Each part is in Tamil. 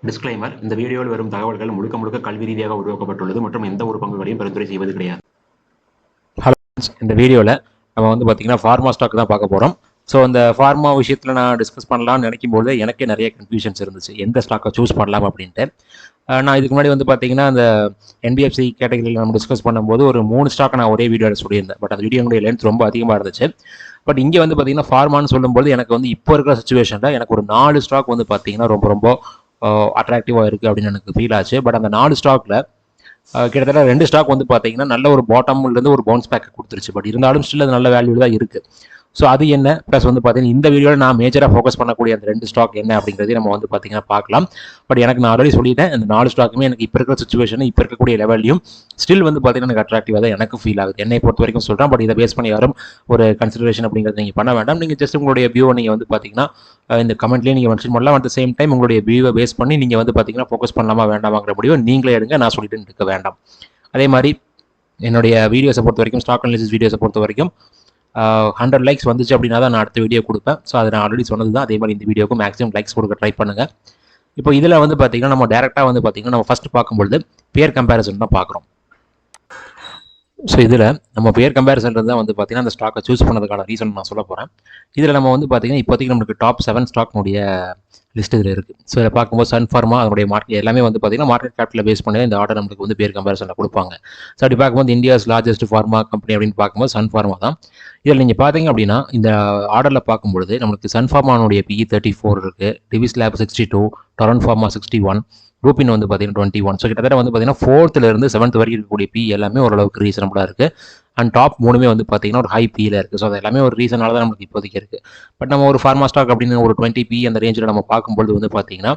டிஸ்க்ளைமர்: இந்த வீடியோவில் வரும் தகவல்கள் முழுக்க முழுக்க கல்வி ரீதியாக உருவாக்கப்பட்டுள்ளது மற்றும் எந்த ஒரு பங்குகளையும் பரிந்துரை செய்வது கிடையாது. ஹலோ ஃப்ரெண்ட்ஸ், இந்த வீடியோவில் நம்ம வந்து பார்த்தீங்கன்னா ஃபார்மா ஸ்டாக் தான் பார்க்க போகிறோம். ஸோ அந்த ஃபார்மா விஷயத்தில் நான் டிஸ்கஸ் பண்ணலாம்னு நினைக்கும் போது எனக்கே நிறைய கன்ஃபியூஷன்ஸ் இருந்துச்சு, எந்த ஸ்டாக்கை சூஸ் பண்ணலாம் அப்படின்ட்டு. நான் இதுக்கு முன்னாடி வந்து பார்த்தீங்கன்னா அந்த என்பிஎஃப்சி கேட்டகரியில் நம்ம டிஸ்கஸ் பண்ணும்போது ஒரு 3 ஸ்டாக்கை நான் ஒரே வீடியோவில் சொல்லியிருந்தேன். பட் அந்த வீடியோனுடைய லென்த் ரொம்ப அதிகமாக இருந்துச்சு. பட் இங்கே வந்து பார்த்தீங்கன்னா ஃபார்மான்னு சொல்லும்போது எனக்கு வந்து இப்போ இருக்கிற சுச்சுவேஷனில் எனக்கு ஒரு 4 ஸ்டாக் வந்து பார்த்தீங்கன்னா ரொம்ப ரொம்ப அட்ராக்டிவாக இருக்குது அப்படின்னு எனக்கு ஃபீல் ஆச்சு. பட் அந்த 4 ஸ்டாக்கில் கிட்டத்தட்ட 2 ஸ்டாக் வந்து பார்த்தீங்கன்னா நல்ல ஒரு பாட்டம்லேருந்து ஒரு பவுன்ஸ் பேக் கொடுத்துருச்சு. பட் இருந்தாலும் ஸ்டில் அது நல்ல வேல்யூ தான் இருக்குது. ஸோ அது என்ன ப்ளஸ் வந்து பார்த்தீங்கன்னா இந்த வீடியோவில் நான் மேஜராக ஃபோக்கஸ் பண்ணக்கூடிய அந்த 2 ஸ்டாக் என்ன அப்படிங்கிறதையும் நம்ம வந்து பார்த்தீங்கன்னா பார்க்கலாம். பட் எனக்கு நான் ஆல்ரெடி சொல்லிட்டேன், இந்த 4 ஸ்டாக்குமே எனக்கு இப்போ இருக்கிற சுச்சுவேஷன் இப்போ இருக்கக்கூடிய லெவல்லையும் ஸ்டில் வந்து பார்த்தீங்கன்னா எனக்கு அட்ராக்டிவாக தான் எனக்கு ஃபீல் ஆகுது. என்னை பொறுத்த வரைக்கும் சொல்கிறேன். பட் இதை பேஸ் பண்ணி யாரும் ஒரு கன்சிடரேஷன் அப்படிங்கிறது நீங்கள் பண்ண வேண்டாம். நீங்கள் ஜஸ்ட் உங்களுடைய வியூவை நீங்கள் வந்து பார்த்தீங்கன்னா இந்த கமெண்ட்லேயே நீங்கள் மென்ஷன் பண்ணலாம். அட் த சேம் டைம் உங்களுடைய வியூவை பேஸ் பண்ணி நீங்கள் வந்து பார்த்தீங்கன்னா ஃபோக்கஸ் பண்ணலாமா வேண்டாமாங்கிற முடிவை நீங்களே எடுங்க. நான் சொல்லிட்டு இருக்க வேண்டாம். அதே மாதிரி என்னுடைய வீடியோஸை பொறுத்த வரைக்கும், ஸ்டாக் அனாலிசிஸ் வீடியோஸை பொறுத்த வரைக்கும் 100 லைக்ஸ் வந்துச்சு அப்படின்னா தான் நான் அடுத்த வீடியோ கொடுப்பேன். ஸோ அதை நான் ஆல்ரெடி சொன்னது தான். அதே மாதிரி இந்த வீடியோக்கு மேக்ஸிமம் லைக்ஸ் கொடுக்க ட்ரை பண்ணுங்கள். இப்போ இதில் வந்து பார்த்தீங்கன்னா நம்ம டேரெக்டாக வந்து பார்த்தீங்கன்னா நம்ம ஃபஸ்ட்டு பார்க்கும்பொழுது பேர் கம்பேரிசன் தான் பார்க்குறோம். ஸோ இதில் நம்ம பேர் கம்பேரிசன் தான் வந்து பார்த்தீங்கன்னா அந்த ஸ்டாக்கை சூஸ் பண்ணதுக்கான ரீசன் நான் சொல்ல போகிறேன். இதில் நம்ம வந்து பார்த்தீங்கன்னா இப்போதைக்கு நம்மளுக்கு டாப் 7 ஸ்டாக்னுடைய லிஸ்ட் இதில் இருக்குது. ஸோ இதில் பார்க்கும்போது சன் ஃபார்மா அதனுடைய மார்க்கெட் எல்லாமே வந்து பார்த்தீங்கன்னா மார்க்கெட் கேபிட்டலை பேஸ் பண்ணி இந்த ஆர்டர் நம்மளுக்கு வந்து பேர் கம்பேரிசனில் கொடுப்பாங்க. ஸோ அப்படி பார்க்கும்போது இந்தியாஸ் லார்ஜஸ்ட் ஃபார்மா கம்பெனி அப்படின்னு பார்க்கும்போது சன் ஃபார்மா தான். இதில் நீங்கள் பார்த்தீங்க அப்படின்னா இந்த ஆர்டரில் பார்க்கும்பொழுது நம்மளுக்கு சன் ஃபார்மானுடைய PE 34 இருக்குது, டிவிஸ் லேப் 62, டொரன் ஃபார்மா 61, ரூபின் வந்து பார்த்தீங்கன்னா 21. ஸோ கிட்டத்தட்ட வந்து பார்த்தீங்கன்னா 4th-லேருந்து 7th வரைக்கும் இருக்கக்கூடிய PE எல்லாமே ஓரளவுக்கு ரீசனபுளாக இருக்குது. அண்ட் டாப் 3மே வந்து பார்த்தீங்கன்னா ஒரு ஹை PE-ல இருக்குது. ஸோ அது எல்லாமே ஒரு ரீசனால தான் நமக்கு இப்போதைக்கு இருக்குது. பட் நம்ம ஒரு ஃபார்மா ஸ்டாக் அப்படின்னு ஒரு 20 PE அந்த ரேஞ்சில் நம்ம பார்க்கும்போது வந்து பார்த்தீங்கன்னா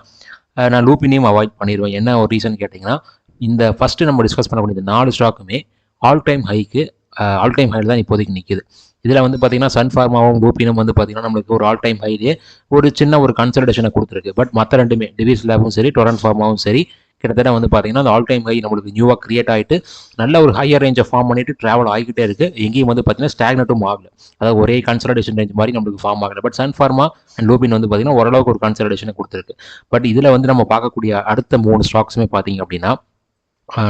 நான் லூப்பினையும் அவாய்ட் பண்ணிடுவேன். என்ன ஒரு ரீசன் கேட்டிங்கன்னா, இந்த ஃபஸ்ட்டு நம்ம டிஸ்கஸ் பண்ணக்கூடிய இந்த 4 ஸ்டாக்குமே ஆல் டைம் ஹையில் தான் இப்போதைக்கு நிற்கிது. இதில் வந்து பார்த்தீங்கன்னா சன் ஃபார்மாவும் லூப்பினும் வந்து பார்த்தீங்கன்னா நம்மளுக்கு ஒரு ஆல் டைம் ஹைலேயே ஒரு சின்ன ஒரு கன்சல்டேஷனை கொடுத்துருக்கு. பட் மற்ற ரெண்டுமே டிவிஸ் லேபும் சரி, டொரன் ஃபார்மாவும் சரி, கிட்டத்தட்ட வந்து பார்த்தீங்கன்னா அந்த ஆல் டைம் ஹை நம்மளுக்கு நியூவாக கிரியேட் ஆகிட்டு நல்ல ஒரு ஹையர் ரேஞ்சை ஃபார்ம் பண்ணிட்டு ட்ராவல் ஆகிக்கிட்டே இருக்குது. எங்கேயும் வந்து பார்த்தீங்கன்னா ஸ்டாக்னட்டும் ஆகல, அதாவது ஒரே கன்சல்டேஷன் ரேஞ்ச் மாதிரி நம்மளுக்கு ஃபார்ம் ஆகலை. But Sun pharma and Lupin வந்து பார்த்தீங்கன்னா ஓரளவுக்கு ஒரு கன்சல்டேஷனை கொடுத்துருக்கு. பட் இதில் வந்து நம்ம பார்க்கக்கூடிய அடுத்த 3 ஸ்டாக்ஸுமே பார்த்தீங்க அப்படின்னா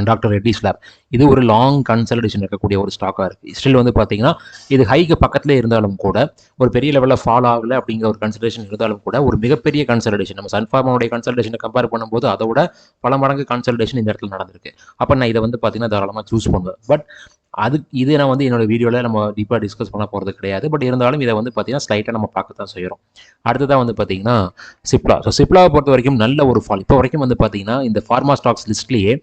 டாக்டர் ரெட்டிஸ் லேப், இது ஒரு லாங் கன்சல்டேஷன் இருக்கக்கூடிய ஒரு ஸ்டாக்காக இருக்குது. ஸ்டில் வந்து பார்த்தீங்கன்னா இது ஹைக்கு பக்கத்தில் இருந்தாலும் கூட ஒரு பெரிய லெவலில் ஃபால் ஆகலை அப்படிங்கிற ஒரு கன்சல்டேஷன் இருந்தாலும் கூட ஒரு மிகப்பெரிய கன்சல்டேஷன் நம்ம சன்ஃபார்மாவுடைய கன்சல்டேஷனை கம்பேர் பண்ணும்போது அதோட பல மடங்கு கன்சல்டேஷன் இந்த இடத்துல நடந்திருக்கு. அப்போ நான் இதை வந்து பார்த்தீங்கன்னா தாராளமாக சூஸ் பண்ணுவேன். பட் இது நான் வந்து என்னோட வீடியோவில் நம்ம டீப்பாக டிஸ்கஸ் பண்ண போகிறது கிடையாது. பட் இருந்தாலும் இதை வந்து பார்த்தீங்கன்னா ஸ்லைட்டாக நம்ம பார்க்க தான் செய்கிறோம். அடுத்ததான் வந்து பார்த்தீங்கன்னா சிப்லா. ஸோ சிப்லாவை பொறுத்த வரைக்கும் நல்ல ஒரு ஃபால் இப்போ வரைக்கும் வந்து பார்த்தீங்கன்னா இந்த ஃபார்மா ஸ்டாக்ஸ் லிஸ்ட்லேயே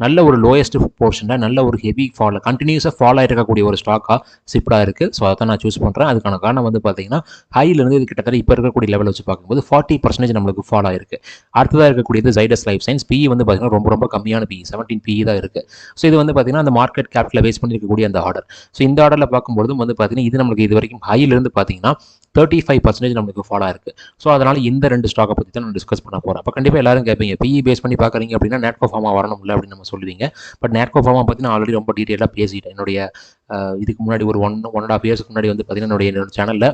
நல்ல ஒரு லோயஸ்ட் போர்ஷனில் நல்ல ஒரு ஹெவி ஃபால் கண்டினியூஸாக ஃபால் ஆகிட்டு இருக்கக்கூடிய ஒரு ஸ்டாக்காக சிப்லா இருக்குது. ஸோ அதை நான் சூஸ் பண்ணுறேன். அதுக்கான காரணம் வந்து பார்த்தீங்கன்னா ஹைலேருந்து இது கிட்டத்தட்ட இப்போ இருக்கக்கூடிய லெவல் வச்சு பார்க்கும்போது 40% நம்மளுக்கு ஃபால் ஆகிருக்கு. அடுத்ததாக இருக்கக்கூடியது ஜைடஸ் லைஃப் சயின்ஸ். PE வந்து பார்த்தீங்கன்னா ரொம்ப ரொம்ப கம்மியான PE 17 PE தான் இருக்குது. ஸோ இது வந்து பார்த்தீங்கன்னா அந்த மார்க்கெட் கேபிட்டலை பேஸ் பண்ணி இருக்கக்கூடிய அந்த ஆர்டர். ஸோ இந்த ஆர்டரில் பார்க்கும்போது வந்து பார்த்தீங்கன்னா இது நம்மளுக்கு இது வரைக்கும் ஹைலேருந்து பார்த்தீங்கன்னா 35% நம்மளுக்கு ஃபால் ஆயிருக்கு. ஸோ அதனால் இந்த 2 ஸ்டாக்கை பற்றி தான் நான் டிஸ்கஸ் பண்ண போகிறேன். அப்போ கண்டிப்பாக எல்லாரும் கேட்பீங்க, PE பேஸ் பண்ணி பார்க்குறீங்க அப்படின்னா நேட்கோ ஃபார்மா வரணும் இல்லை அப்படின்னு நம்ம சொல்லுவீங்க. பட் நேட்கோ ஃபார்மா பற்றி நான் ஆல்ரெடி ரொம்ப டீட்டெயிலாக பேசிட்டேன். என்னுடைய இதுக்கு முன்னாடி ஒரு 1.5 இயர்ஸ்க்கு முன்னாடி வந்து பார்த்தீங்கன்னா என்னோட சேனலில்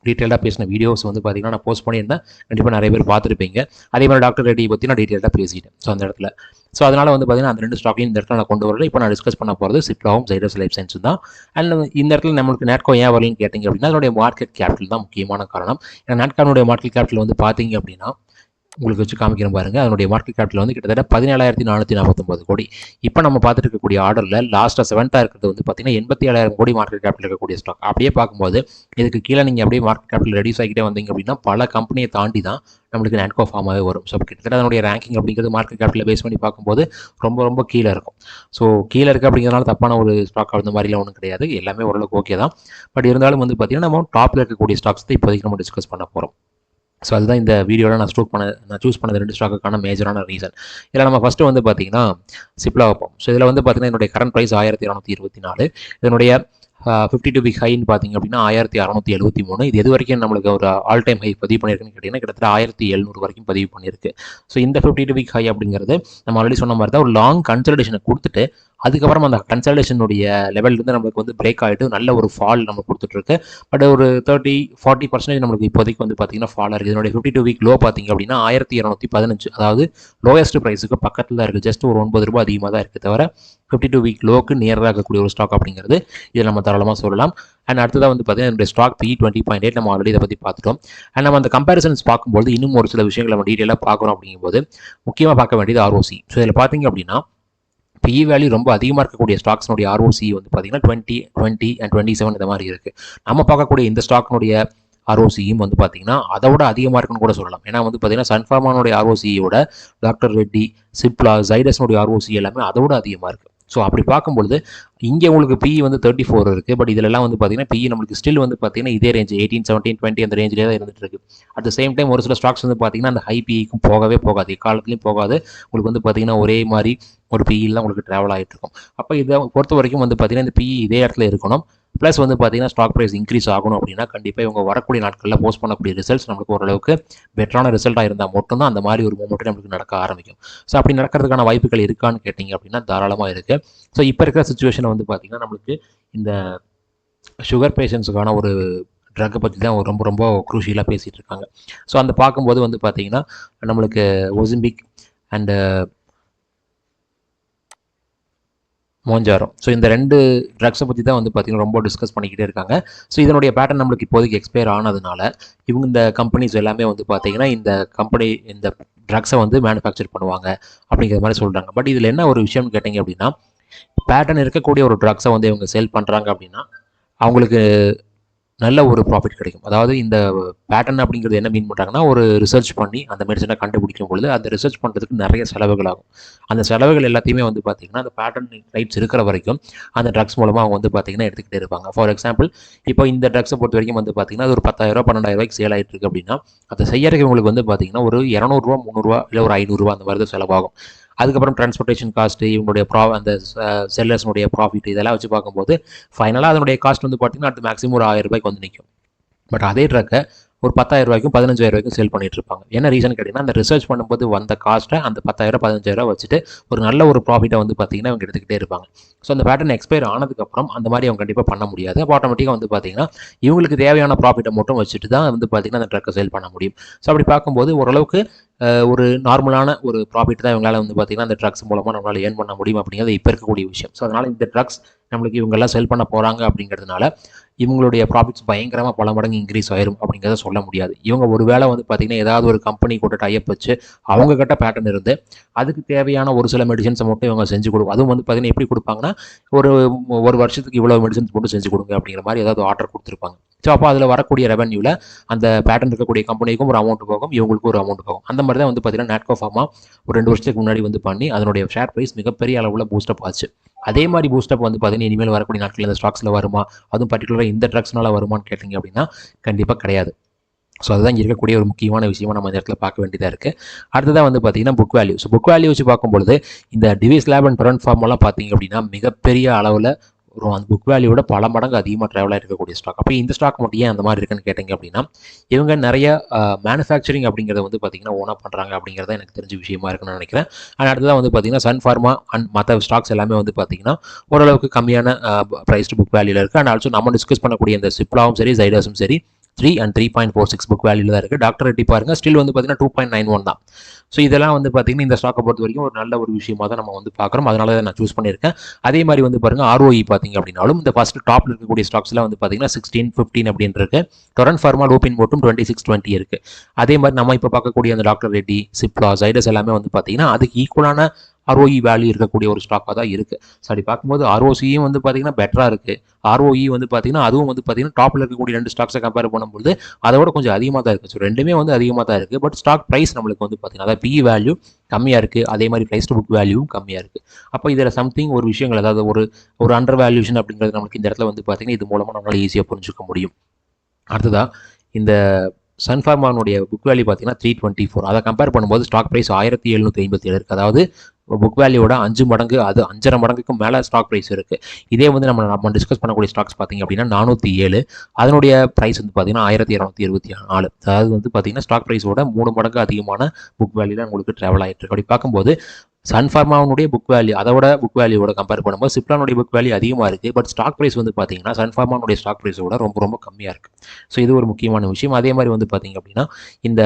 டீட்டெயிலாக பேசின வீடியோஸ் வந்து பார்த்தீங்கன்னா நான் போஸ்ட் பண்ணியிருந்தேன். கண்டிப்பாக நிறைய பேர் பார்த்துருப்பீங்க. அதே மாதிரி டாக்டர் ரெட்டியை பற்றி நான் டீட்டெயிலாக பேசிட்டேன். ஸோ அந்த இடத்துல அதனால் வந்து பார்த்தீங்கன்னா அந்த 2 ஸ்டாக்கையும் இந்த இடத்துல நான் கொண்டு வரல. இப்போ நான் டிஸ்கஸ் பண்ண போகிறது சிப்லாவும் ஜைடஸ் லைஃப் சயின்ஸும் தான். அண்ட் இந்த இடத்துல நம்மளுக்கு நேட்கோ ஏன் வரலன்னு கேட்டிங்க அப்படின்னா அதனுடைய மார்க்கெட் கேபிட்டல் தான் முக்கியமான காரணம். ஏன்னா நேட்கானுடைய மார்க்கெட் கேபிட்டல் வந்து பார்த்தீங்க அப்படின்னா உங்களுக்கு வச்சு காமிக்கிறேன் பாருங்க. அதனுடைய மார்க்கெட் கேபிட்டல் வந்து கிட்டத்தட்ட 17,449 கோடி. இப்போ நம்ம பார்த்துட்டு இருக்கக்கூடிய ஆர்டரில் லாஸ்ட்டாக 7th இருக்கிறது வந்து பார்த்தீங்கன்னா 87,000 கோடி மார்க்கெட் கேபிட்டல் இருக்கக்கூடிய ஸ்டாக். அப்படியே பார்க்கும்போது இதுக்கு கீழே நீங்கள் அப்படியே மார்க்கெட் கேபிட்டல் ரெடியூஸ் ஆகிட்டே வந்தீங்க அப்படின்னா பல கம்பெனியை தாண்டி தான் நம்மளுக்கு நேட்கோ ஃபார்மாவே வரும். ஸோ கிட்டத்தட்ட அதனுடைய ரேங்கிங் அப்படிங்கிறது மார்க்கெட் கேபிட்டலை பேஸ் பண்ணி பார்க்கும்போது ரொம்ப ரொம்ப கீழே இருக்கும். ஸோ கீழே இருக்குது அப்படிங்கிறதுனால தப்பான ஒரு ஸ்டாக் அந்த மாதிரிலாம் ஒன்றும் கிடையாது. எல்லாமே ஓரளவுக்கு ஓகே தான். பட் இருந்தாலும் வந்து பார்த்தீங்கன்னா நம்ம டாப்பில் இருக்கக்கூடிய ஸ்டாக்ஸ் தான் இப்போதைக்கு நம்ம டிஸ்கஸ் பண்ண போகிறோம். ஸோ அதுதான் இந்த வீடியோவில் நான் சூஸ் பண்ணது 2 ஸ்டாக்குக்கான மேஜரான ரீசன். இதில் நம்ம ஃபஸ்ட்டு வந்து பார்த்தீங்கன்னா சிப்லா வைப்போம். ஸோ இதில் வந்து பார்த்தீங்கன்னா என்னுடைய கரண்ட் ப்ரைஸ் 1224. இதனுடைய 52 வீக் ஹைன்னு பார்த்தீங்க அப்படின்னா 1673. இது எது வரைக்கும் நம்மளுக்கு ஒரு ஆல் டைம் ஹை பதிவு பண்ணியிருக்குன்னு கேட்டிங்கன்னா கிட்டத்தட்ட 1700 வரைக்கும் பதிவு பண்ணியிருக்கு. ஸோ இந்த 52 வீக் ஹை அப்படிங்கிறது நம்ம ஆல்ரெடி சொன்ன மாதிரி தான் ஒரு லாங் கன்சல்டேஷனை கொடுத்துட்டு அதுக்கப்புறம் அந்த கன்சல்டேஷனுடைய லெவல்லேருந்து நம்மளுக்கு வந்து பிரேக் ஆகிட்டு நல்ல ஒரு ஃபால் நம்ம கொடுத்துட்ருக்கு. பட் ஒரு 30-40% நம்மளுக்கு இப்போதைக்கு வந்து பார்த்தீங்கன்னா ஃபாலாக இருக்குது. இதனுடைய 52 வீக் லோ பார்த்தீங்க அப்படின்னா 1215, அதாவது லோயஸ்ட் ப்ரைஸுக்கு பக்கத்தில் தான் இருக்குது. ஜஸ்ட் ஒரு ₹9 அதிகமாக தான் இருக்குது தவிர 52 வீக் லோக்கு நியராக இருக்கக்கூடிய ஒரு ஸ்டாக் அப்படிங்கிறது இதை நம்ம தாராளமாக சொல்லலாம். அண்ட் அடுத்ததாக வந்து பார்த்தீங்கன்னா என்னுடைய ஸ்டாக் PE 20.8 நம்ம ஆல்ரெடி இதை பற்றி பார்த்துட்டோம். அண்ட் நம்ம அந்த கம்பேரிசன்ஸ் பார்க்கும்போது இன்னும் ஒரு சில விஷயங்கள் நம்ம டீட்டெயிலாக பார்க்குறோம். அப்படிங்கும்போது முக்கியமாக பார்க்க வேண்டியது ROC. ஸோ இதில் பார்த்தீங்க அப்படின்னா PE வேல்யூ ரொம்ப அதிகமாக இருக்கக்கூடிய ஸ்டாக்ஸ்னுடைய ROC வந்து பார்த்தீங்கன்னா 20 and 27 இந்த மாதிரி இருக்குது. நம்ம பார்க்கக்கூடிய இந்த ஸ்டாக்னுடைய ROCயும் வந்து பார்த்தீங்கன்னா அதோட அதிகமாக இருக்குன்னு கூட சொல்லலாம். ஏன்னா வந்து பார்த்தீங்கன்னா சன்ஃபார்மானுடைய ROCயோட டாக்டர் ரெட்டி, சிப்லா, ஜைடஸ்னுடைய ROC எல்லாமே அதோட அதிகமாக இருக்குது. ஸோ அப்படி பார்க்கும்பொழுது இங்கே உங்களுக்கு PE வந்து 34 இருக்குது. பட் இதிலெல்லாம் வந்து பார்த்தீங்கன்னா PE நம்மளுக்கு ஸ்டில் வந்து பார்த்தீங்கன்னா இதே ரேஞ்ச் 18, 17, 20 அந்த ரேஞ்சிலே தான் இருந்துட்டு இருக்கு. அட் த சேம் டைம் ஒரு சில ஸ்டாக்ஸ் வந்து பார்த்தீங்கன்னா அந்த ஹை PEக்கும் போகவே போகாது, எக்காலத்துலையும் போகாது. உங்களுக்கு வந்து பார்த்தீங்கன்னா ஒரே மாதிரி ஒரு PE தான் உங்களுக்கு ட்ராவல் ஆகிட்டு இருக்கும். அப்போ இதை பொறுத்த வரைக்கும் வந்து பார்த்தீங்கன்னா இந்த PE இதே இடத்துல இருக்கணும். ப்ளஸ் வந்து பார்த்தீங்கன்னா ஸ்டாக் ப்ரைஸ் இன்க்ரீஸ் ஆகணும் அப்படின்னா கண்டிப்பாக இவங்க வரக்கூடிய நாட்களில் போஸ்ட் பண்ணக்கூடிய ரிசல்ட்ஸ் நம்மளுக்கு ஓரளவுக்கு பெட்டரான ரிசல்ட்டாக இருந்தால் மட்டும்தான் அந்த மாதிரி ஒரு மூமெண்ட் நம்மளுக்கு நடக்க ஆரம்பிக்கும். ஸோ அப்படி நடக்கிறதுக்கான வாய்ப்புகள் இருக்கான்னு கேட்டிங்க அப்படின்னா தாராளமாக இருக்குது. ஸோ இப்போ இருக்கிற சுச்சுவேஷனை வந்து பார்த்தீங்கன்னா நம்மளுக்கு இந்த சுகர் பேஷண்ட்ஸுக்கான ஒரு ட்ரக்கை பற்றி தான் ரொம்ப ரொம்ப குரூஷியலாக பேசிகிட்டு இருக்காங்க. ஸோ அந்த பார்க்கும்போது வந்து பார்த்தீங்கன்னா நம்மளுக்கு ஒசிம்பிக் அண்டு மோஞ்சாரோ, ஸோ இந்த 2 ட்ரக்ஸை பற்றி தான் வந்து பார்த்திங்கன்னா ரொம்ப டிஸ்கஸ் பண்ணிக்கிட்டே இருக்காங்க. ஸோ இதனுடைய பேட்டர்ன் நம்மளுக்கு இப்போதைக்கு எக்ஸ்பயர் ஆனதுனால இவங்க இந்த கம்பெனிஸ் எல்லாமே வந்து பார்த்திங்கன்னா இந்த ட்ரக்ஸை வந்து மேனுஃபேக்சர் பண்ணுவாங்க அப்படிங்கிற மாதிரி சொல்கிறாங்க. பட் இதில் என்ன ஒரு விஷயம்னு கேட்டிங்க அப்படின்னா பேட்டர்ன் இருக்கக்கூடிய ஒரு ட்ரக்ஸை வந்து இவங்க சேல் பண்ணுறாங்க அப்படின்னா அவங்களுக்கு நல்ல ஒரு ப்ராஃபிட் கிடைக்கும். அதாவது இந்த பேட்டர்ன் அப்படிங்கிறது என்ன மீன் பண்ணுறாங்கன்னா ஒரு ரிசர்ச் பண்ணி அந்த மெடிசனை கண்டுபிடிக்கும் பொழுது அந்த ரிசர்ச் பண்ணுறதுக்கு நிறைய செலவுகள் ஆகும். அந்த செலவுகள் எல்லாத்தையுமே வந்து பார்த்திங்கன்னா அந்த பேட்டர்ன் ரைட்ஸ் இருக்கிற வரைக்கும் அந்த ட்ரக்ஸ் மூலமாக அவங்க வந்து பார்த்திங்கன்னா எடுத்துக்கிட்டே இருப்பாங்க. ஃபார் எக்ஸாம்பிள் இப்போ இந்த ட்ரக்ஸை பொறுத்த வரைக்கும் வந்து பார்த்திங்கன்னா அது ஒரு ₹10,000 ₹12,000 சேல் ஆகிட்டு இருக்குது அப்படின்னா அதை செய்யறதுக்கு உங்களுக்கு வந்து பார்த்திங்கன்னா ஒரு ₹200 ₹300 இல்லை ஒரு ₹500 அந்த மாதிரி தான் செலவாகும். அதுக்கப்புறம் டிரான்ஸ்போர்ட்டேஷன் காஸ்ட்டு, இவங்களுடைய அந்த செல்லர்ஸ்னுடைய ப்ராஃபிட் இதெல்லாம் வச்சு பார்க்கும்போது ஃபைனலாக அதனுடைய காஸ்ட் வந்து பார்த்திங்கன்னா அடுத்து மேக்ஸிமம் ஒரு ₹1000 வந்து நிற்கும். பட் அதே ட்ரக்கை ஒரு ₹10,000 ₹15,000 சேல் பண்ணிட்டு இருப்பாங்க. என்ன ரீசன் கேட்டிங்கன்னா அந்த ரிசர்ச் பண்ணும்போது வந்த காஸ்ட்டை அந்த ₹10,000 ₹15,000 வச்சுட்டு ஒரு நல்ல ஒரு ப்ராஃபிட்டை வந்து பார்த்திங்கன்னா அவங்க எடுத்துக்கிட்டே இருப்பாங்க. ஸோ அந்த பேட்டர்ன் எக்ஸ்பயர் ஆனதுக்கப்புறம் அந்த மாதிரி அவங்க கண்டிப்பாக பண்ண முடியாது. அப்போ ஆட்டோமேட்டிக்காக வந்து பார்த்திங்கன்னா இவங்களுக்கு தேவையான ப்ராஃபிட்டை மட்டும் வச்சுட்டு தான் வந்து பார்த்திங்கன்னா அந்த ட்ரக்கை சேல் பண்ண முடியும். ஸோ அப்படி பார்க்கும்போது ஓரளவுக்கு ஒரு நார்மலான ஒரு ப்ராஃபிட் தான் இவங்களால் வந்து பார்த்திங்கன்னா அந்த ட்ரக்ஸ் மூலமாக நம்மளால் ஏர்ன் பண்ண முடியும் அப்படிங்கிறது இப்போ இருக்கக்கூடிய விஷயம். ஸோ அதனால் இந்த ட்ரக்ஸ் நம்மளுக்கு இவங்கெல்லாம் செல் பண்ண போகிறாங்க அப்படிங்கிறதுனால இவங்களுடைய ப்ராஃபிட்ஸ் பயங்கரமாக பல மடங்கு இன்க்ரீஸ் ஆயிரும் அப்படிங்கிறத சொல்ல முடியாது. இவங்க ஒரு வேளை வந்து பார்த்திங்கன்னா ஏதாவது ஒரு கம்பெனி கூட டைப் வச்சு அவங்க கிட்ட பேட்டர்ன் இருந்து அதுக்கு தேவையான ஒரு சில மெடிசன்ஸை மட்டும் இவங்க செஞ்சு கொடுக்கும். அதுவும் வந்து பார்த்திங்கன்னா எப்படி கொடுப்பாங்கன்னா ஒரு வருஷத்துக்கு இவ்வளோ மெடிசன்ஸ் போட்டு செஞ்சு கொடுங்க அப்படிங்கிற மாதிரி ஏதாவது ஆர்டர் கொடுத்துருப்பாங்க. ஸோ அப்போ அதில் வரக்கூடிய ரெவன்யூவில் அந்த பேட்டர்ன் இருக்கக்கூடிய கம்பெனிக்கும் ஒரு அமௌண்ட் போகும், இவங்களுக்கும் ஒரு அமௌண்ட் போகும். அந்த மாதிரி தான் வந்து பார்த்திங்கன்னா நாட்கோ ஃபார்மா ஒரு 2 வருஷத்துக்கு முன்னாடி வந்து பண்ணி அதனுடைய ஷேர் ப்ரைஸ் மிகப்பெரிய அளவில் பூஸ்டப் ஆச்சு. அதே மாதிரி பூஸ்டப் வந்து பார்த்திங்கன்னா இனிமேல் வரக்கூடிய நாட்களில் இந்த ஸ்டாக்ஸில் வருமா, அதுவும் பர்டிகுலராக இந்த ட்ரக்ஸ்னால வருமானு கேட்டிங்க அப்படின்னா கண்டிப்பாக கிடையாது. ஸோ அதுதான் இங்கே இருக்கக்கூடிய ஒரு முக்கியமான விஷயமா நம்ம இந்த இடத்துல பார்க்க வேண்டியதாக இருக்குது. அடுத்ததாக வந்து பார்த்திங்கன்னா book value. So book value வச்சு பார்க்கும்பொழுது இந்த டிவைஸ் லேப் அண்ட் டொரண்ட் ஃபார்மெல்லாம் பார்த்திங்க அப்படின்னா மிகப்பெரிய அளவில் அந்த புக் வேல்யூவோட பல மடங்கு அதிகமாக ட்ராவல் ஆகிட்டு இருக்கக்கூடிய ஸ்டாக். அப்போ இந்த ஸ்டாக் மட்டும் ஏன் அந்த மாதிரி இருக்குன்னு கேட்டிங்க அப்படின்னா இவங்க நிறைய மேனுஃபேக்சரிங் அப்படிங்கிறத வந்து பார்த்திங்கன்னா ஓனாக பண்ணுறாங்க அப்படிங்கிறத எனக்கு தெரிஞ்ச விஷயமா இருக்குன்னு நினைக்கிறேன். அண்ட் அடுத்ததான் வந்து பார்த்திங்கன்னா சன் ஃபார்மா அண்ட் மற்ற ஸ்டாக்ஸ் எல்லாமே வந்து பார்த்திங்கன்னா ஓரளவுக்கு கம்மியான ப்ரைஸ்டு புக் வேல்யூவில் இருக்குது. அண்ட் ஆல்சோ நம்ம டிஸ்கஸ் பண்ணக்கூடிய இந்த சிப்லாவும் சரி ஜைடஸும் சரி 3 and 3.46 புக் வேல்யூவில் தான் இருக்குது. டாக்டர் ரெட்டி பாருங்கள் ஸ்டில் வந்து பார்த்திங்கன்னா 2.91 தான். ஸோ இதெல்லாம் வந்து பார்த்திங்கன்னா இந்த ஸ்டாக்கை பொறுத்த வரைக்கும் ஒரு நல்ல ஒரு விஷயமாக தான் நம்ம வந்து பார்க்குறோம். அதனால தான் நான் சூஸ் பண்ணியிருக்கேன். அதே மாதிரி வந்து பாருங்கள் ROE பார்த்திங்க அப்படின்னாலும் இந்த ஃபஸ்ட்டு டாப்பில் இருக்கக்கூடிய ஸ்டாக்ஸ்லாம் வந்து பார்த்திங்கன்னா 16, 15 அப்படின்னு இருக்குது. டொரண்ட் ஃபார்மா லோபின் மட்டும் 26, 20 இருக்குது. அதே மாதிரி நம்ம இப்போ பார்க்கக்கூடிய அந்த டாக்டர் ரெட்டி, சிப்லா, ஜைடஸ் எல்லாமே வந்து பார்த்திங்கன்னா அதுக்கு ஈக்குவலான ROE வேல்யூ இருக்கக்கூடிய ஒரு ஸ்டாக்காக தான் இருக்குது. ஸோ அப்படி பார்க்கும்போது ROCயும் வந்து பார்த்திங்கன்னா பெட்டராக இருக்குது. ROE வந்து பார்த்திங்கன்னா அதுவும் வந்து பார்த்திங்கன்னா டாப்பில் இருக்கக்கூடிய 2 ஸ்டாக்ஸை கம்பேர் பண்ணும்போது அதோட கொஞ்சம் அதிகமாக தான் இருக்குது. ஸோ ரெண்டுமே வந்து அதிகமாக தான் இருக்குது. பட் ஸ்டாக் ப்ரைஸ் நம்மளுக்கு வந்து பார்த்திங்கன்னா அதாவது PE வேல்யூ கம்மியாக இருக்குது, அதே மாதிரி ப்ரைஸ் டு புக் வேல்யூவும் கம்மியாக இருக்குது. அப்போ இதில் சம்திங் ஒரு விஷயங்கள் அதாவது ஒரு அண்டர் வேல்யூஷன் அப்படிங்கிறது நம்மளுக்கு இந்த இடத்துல வந்து பார்த்திங்கன்னா இது மூலமாக நம்மளால் ஈஸியாக புரிஞ்சுக்க முடியும். அடுத்ததாக இந்த சன்ஃபார்மானுடைய புக் வேல்யூ பார்த்தீங்கன்னா 324. அதை கம்பேர் பண்ணும்போது ஸ்டாக் ப்ரைஸ் 1757 இருக்குது. அதாவது புக் வேல்யூவோட 5 மடங்கு, அது 5.5 மடங்குக்கு மேலே ஸ்டாக் ப்ரைஸ் இருக்குது. இதே வந்து நம்ம டிஸ்கஸ் பண்ணக்கூடிய ஸ்டாக்ஸ் பார்த்திங்க அப்படின்னா 407, அதனுடைய ப்ரைஸ் வந்து பார்த்திங்கன்னா 1224. அதாவது வந்து பார்த்திங்கன்னா ஸ்டாக் ப்ரைஸோட 3 மடங்கு அதிகமான புக் வேல்யூவில் உங்களுக்கு ட்ராவல் ஆகிட்டு இருக்கு. அப்படி பார்க்கும்போது சன் ஃபார்மாவுடைய புக் வேல்யூ அதோட புக் வேல்யூவோட கம்பேர் பண்ணும்போது சிப்லானுடைய புக் வேல்யூ அதிகமாக இருக்குது. பட் ஸ்டாக் ப்ரைஸ் வந்து பார்த்தீங்கன்னா சன் ஃபார்மாவுடைய ஸ்டாக் ப்ரைஸோட ரொம்ப ரொம்ப கம்மியாக இருக்குது. ஸோ இது ஒரு முக்கியமான விஷயம். அதே மாதிரி வந்து பார்த்தீங்க அப்படின்னா இந்த